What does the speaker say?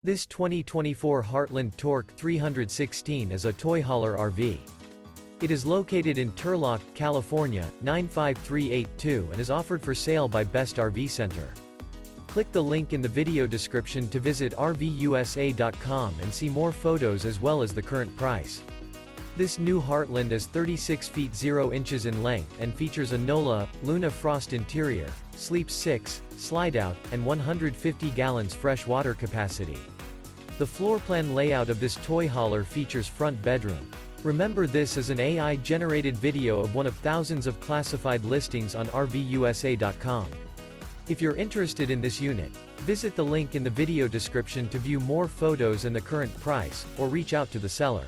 This 2024 Heartland Torque 316 is a toy hauler RV. It is located in Turlock, California, 95382 and is offered for sale by Best RV Center. Click the link in the video description to visit RVUSA.com and see more photos as well as the current price. This new Heartland is 36 feet 0 inches in length and features a Nola, Luna Frost interior, sleeps 6, Slideout, and 150 gallons fresh water capacity. The floor plan layout of this toy hauler features front bedroom. Remember, this is an AI-generated video of one of thousands of classified listings on RVUSA.com. If you're interested in this unit, visit the link in the video description to view more photos and the current price, or reach out to the seller.